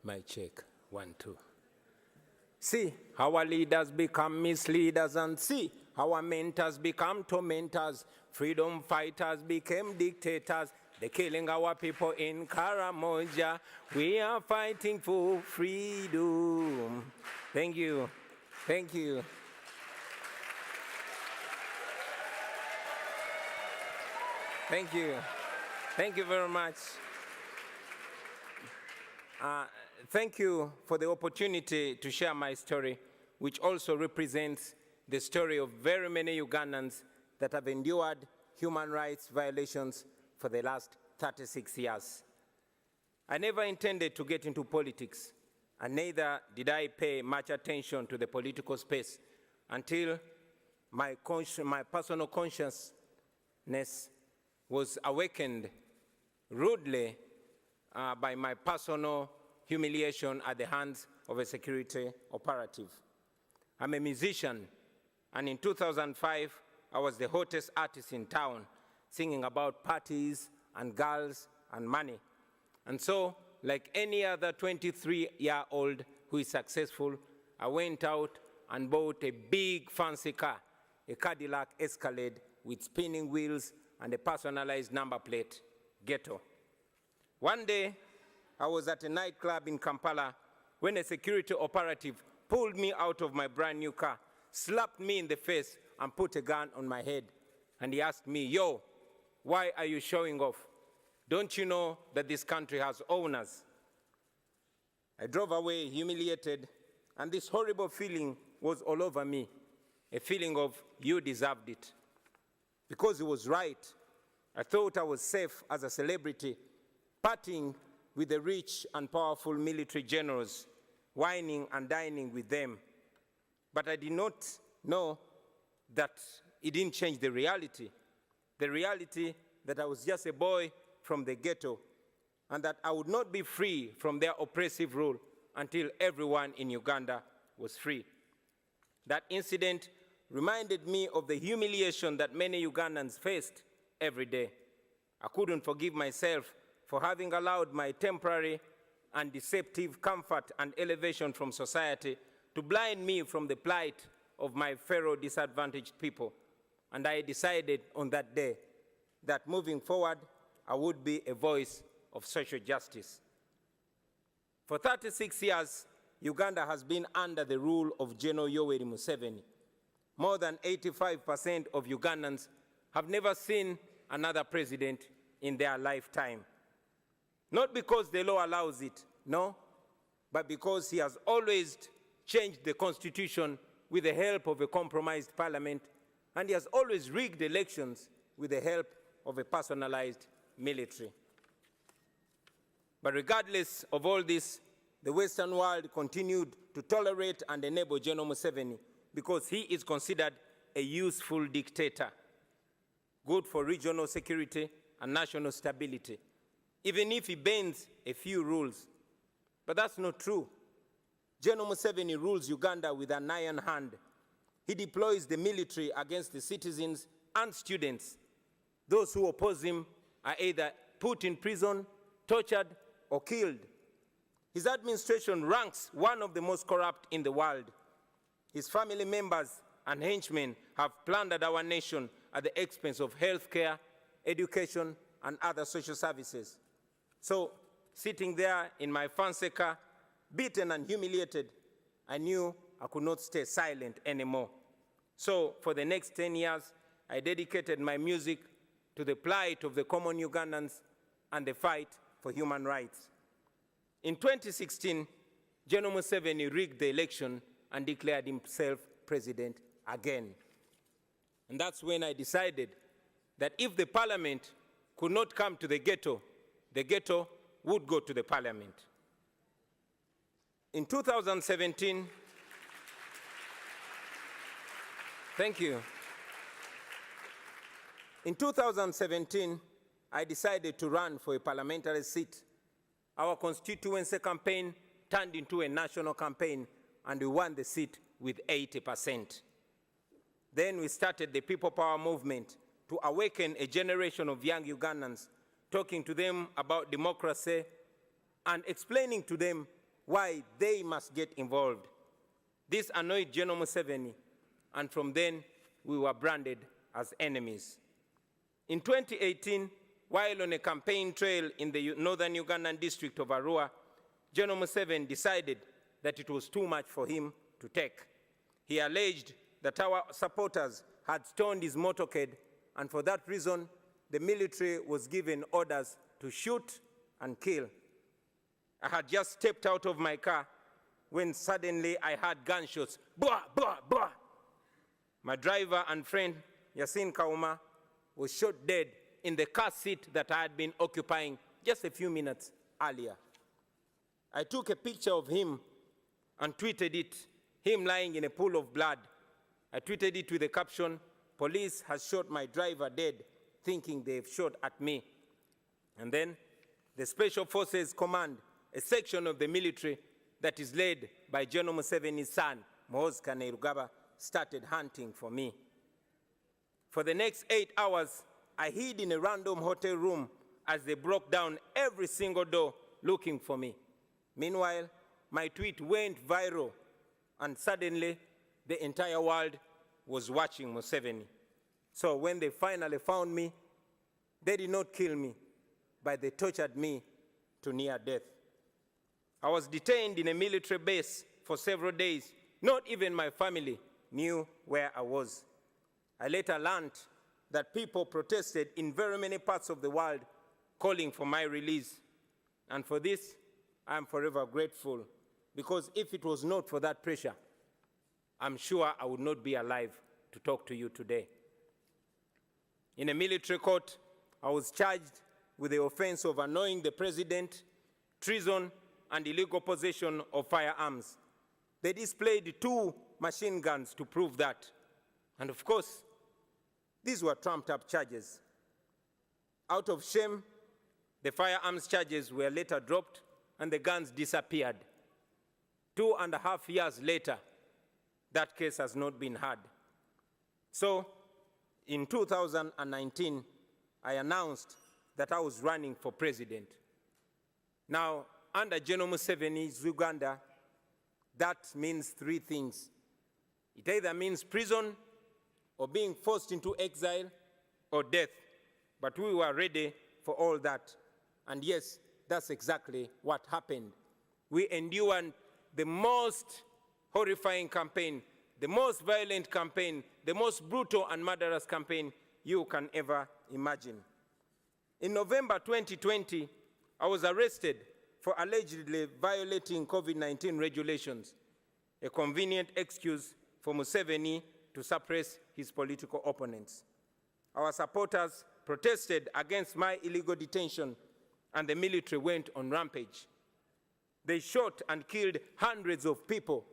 My check, 1, 2. See, our leaders become misleaders, and see, our mentors become tormentors. Freedom fighters became dictators. They're killing our people in Karamoja. We are fighting for freedom. Thank you. Thank you. Thank you. Thank you very much. Thank you for the opportunity to share my story, which also represents the story of very many Ugandans that have endured human rights violations for the last 36 years. I never intended to get into politics, and neither did I pay much attention to the political space until my personal consciousness was awakened rudely by my personal humiliation at the hands of a security operative. I'm a musician, and in 2005, I was the hottest artist in town, singing about parties and girls and money. And so, like any other 23-year-old who is successful, I went out and bought a big fancy car, a Cadillac Escalade with spinning wheels and a personalized number plate, Ghetto. One day, I was at a nightclub in Kampala when a security operative pulled me out of my brand new car, slapped me in the face, and put a gun on my head. And he asked me, "Yo, why are you showing off? Don't you know that this country has owners?" I drove away humiliated, and this horrible feeling was all over me, a feeling of you deserved it. Because he was right, I thought I was safe as a celebrity, partying with the rich and powerful military generals, whining and dining with them. But I did not know that it didn't change the reality that I was just a boy from the ghetto, and that I would not be free from their oppressive rule until everyone in Uganda was free. That incident reminded me of the humiliation that many Ugandans faced every day. I couldn't forgive myself for having allowed my temporary and deceptive comfort and elevation from society to blind me from the plight of my fellow disadvantaged people. And I decided on that day that moving forward, I would be a voice of social justice. For 36 years, Uganda has been under the rule of General Yoweri Museveni. More than 85% of Ugandans have never seen another president in their lifetime. Not because the law allows it, no, but because he has always changed the constitution with the help of a compromised parliament, and he has always rigged elections with the help of a personalized military. But regardless of all this, the Western world continued to tolerate and enable General Museveni because he is considered a useful dictator, good for regional security and national stability, even if he bends a few rules. But that's not true. General Museveni rules Uganda with an iron hand. He deploys the military against the citizens and students. Those who oppose him are either put in prison, tortured, or killed. His administration ranks one of the most corrupt in the world. His family members and henchmen have plundered our nation at the expense of healthcare, education, and other social services. So, sitting there in my fancy car, beaten and humiliated, I knew I could not stay silent anymore. So, for the next 10 years, I dedicated my music to the plight of the common Ugandans and the fight for human rights. In 2016, General Museveni rigged the election and declared himself president again. And that's when I decided that if the parliament could not come to the ghetto would go to the parliament. In 2017, thank you. In 2017, I decided to run for a parliamentary seat. Our constituency campaign turned into a national campaign, and we won the seat with 80%. Then we started the People Power movement to awaken a generation of young Ugandans, talking to them about democracy and explaining to them why they must get involved. This annoyed General Museveni, and from then we were branded as enemies. In 2018, while on a campaign trail in the northern Ugandan district of Arua, General Museveni decided that it was too much for him to take. He alleged that our supporters had stoned his motorcade, and for that reason, the military was given orders to shoot and kill. I had just stepped out of my car when suddenly I heard gunshots, blah, blah, blah. My driver and friend, Yasin Kauma, was shot dead in the car seat that I had been occupying just a few minutes earlier. I took a picture of him and tweeted it, him lying in a pool of blood. I tweeted it with the caption, "Police has shot my driver dead, thinking they've shot at me." And then the Special Forces Command, a section of the military that is led by General Museveni's son, Muhoozi Kainerugaba, started hunting for me. For the next 8 hours, I hid in a random hotel room as they broke down every single door looking for me. Meanwhile, my tweet went viral, and suddenly the entire world was watching Museveni. So when they finally found me, they did not kill me, but they tortured me to near death. I was detained in a military base for several days. Not even my family knew where I was. I later learned that people protested in very many parts of the world calling for my release. And for this, I am forever grateful, because if it was not for that pressure, I'm sure I would not be alive to talk to you today. In a military court, I was charged with the offense of annoying the president, treason, and illegal possession of firearms. They displayed 2 machine guns to prove that. And of course, these were trumped-up charges. Out of shame, the firearms charges were later dropped and the guns disappeared. 2.5 years later, that case has not been heard. So, in 2019, I announced that I was running for president. Now, under General Museveni's Uganda, that means 3 things. It either means prison, or being forced into exile, or death. But we were ready for all that. And yes, that's exactly what happened. We endured the most horrifying campaign, the most violent campaign, the most brutal and murderous campaign you can ever imagine. In November 2020, I was arrested for allegedly violating COVID-19 regulations, a convenient excuse for Museveni to suppress his political opponents. Our supporters protested against my illegal detention, and the military went on rampage. They shot and killed hundreds of people.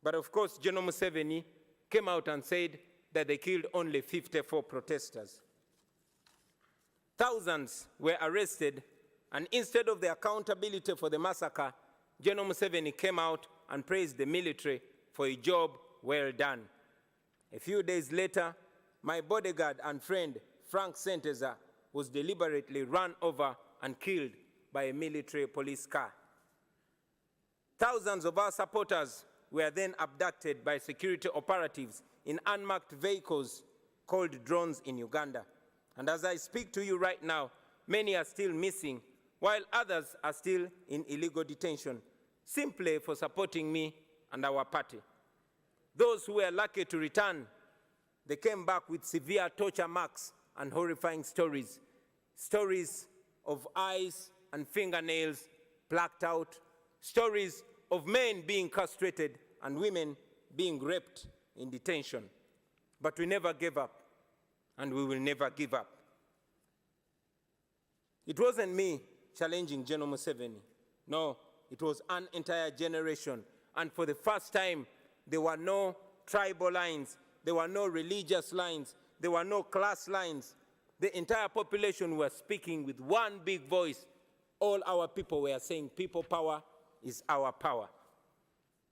But of course, General Museveni came out and said that they killed only 54 protesters. Thousands were arrested, and instead of the accountability for the massacre, General Museveni came out and praised the military for a job well done. A few days later, my bodyguard and friend, Frank Senteza, was deliberately run over and killed by a military police car. Thousands of our supporters were then abducted by security operatives in unmarked vehicles called drones in Uganda. And as I speak to you right now, many are still missing, while others are still in illegal detention, simply for supporting me and our party. Those who were lucky to return, they came back with severe torture marks and horrifying stories. Stories of eyes and fingernails plucked out, stories of men being castrated and women being raped in detention. But we never gave up, and we will never give up. It wasn't me challenging General Museveni. No, it was an entire generation. And for the first time, there were no tribal lines, there were no religious lines, there were no class lines. The entire population was speaking with one big voice. All our people were saying, people power is our power.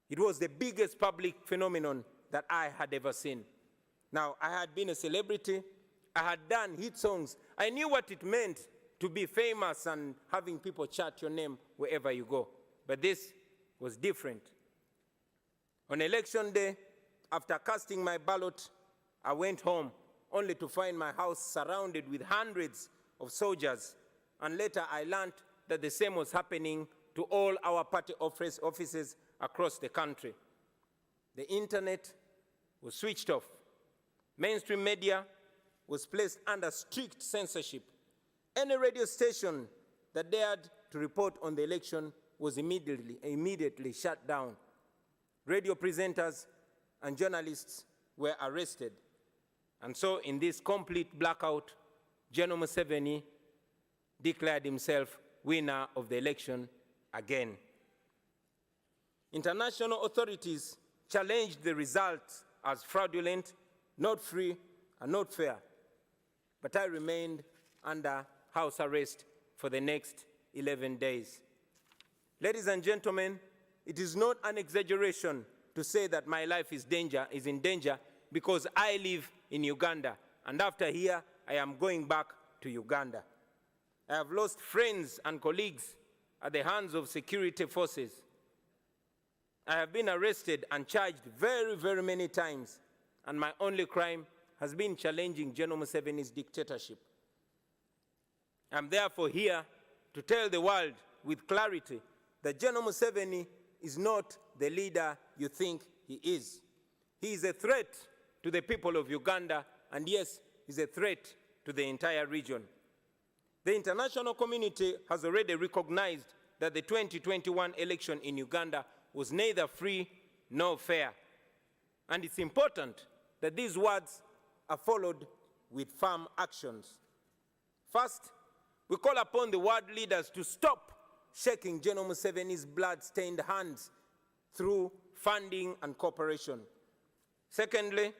It was the biggest public phenomenon that I had ever seen. Now, I had been a celebrity, I had done hit songs, I knew what it meant to be famous and having people chant your name wherever you go. But this was different. On election day, after casting my ballot, I went home only to find my house surrounded with hundreds of soldiers. And later I learned that the same was happening to all our party offices across the country. The internet was switched off. Mainstream media was placed under strict censorship. Any radio station that dared to report on the election was immediately shut down. Radio presenters and journalists were arrested. And so in this complete blackout, General Museveni declared himself winner of the election again. International authorities challenged the results as fraudulent, not free, and not fair. But I remained under house arrest for the next 11 days. Ladies and gentlemen, it is not an exaggeration to say that my life is in danger because I live in Uganda, and after here, I am going back to Uganda. I have lost friends and colleagues at the hands of security forces. I have been arrested and charged very, very many times, and my only crime has been challenging General Museveni's dictatorship. I'm therefore here to tell the world with clarity that General Museveni is not the leader you think he is. He is a threat to the people of Uganda, and yes, he's a threat to the entire region. The international community has already recognized that the 2021 election in Uganda was neither free nor fair. And it's important that these words are followed with firm actions. First, we call upon the world leaders to stop shaking General Museveni's blood-stained hands through funding and cooperation. Secondly,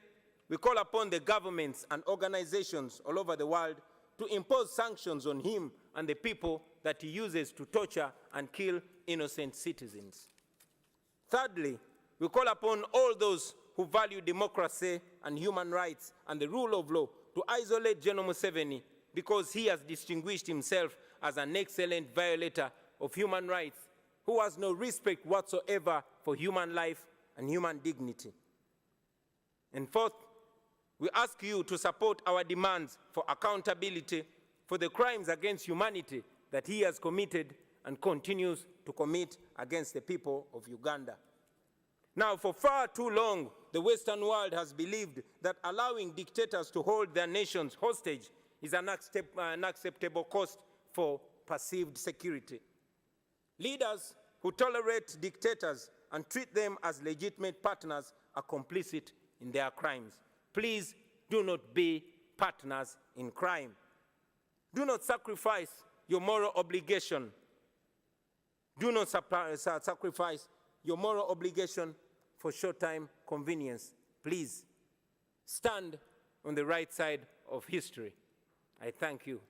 we call upon the governments and organizations all over the world to impose sanctions on him and the people that he uses to torture and kill innocent citizens. Thirdly, we call upon all those who value democracy and human rights and the rule of law to isolate General Museveni because he has distinguished himself as an excellent violator of human rights who has no respect whatsoever for human life and human dignity. And fourth, we ask you to support our demands for accountability for the crimes against humanity that he has committed and continues to commit against the people of Uganda. Now, for far too long, the Western world has believed that allowing dictators to hold their nations hostage is an unacceptable cost for perceived security. Leaders who tolerate dictators and treat them as legitimate partners are complicit in their crimes. Please do not be partners in crime. Do not sacrifice your moral obligation. Do not sacrifice your moral obligation for short-time convenience. Please stand on the right side of history. I thank you.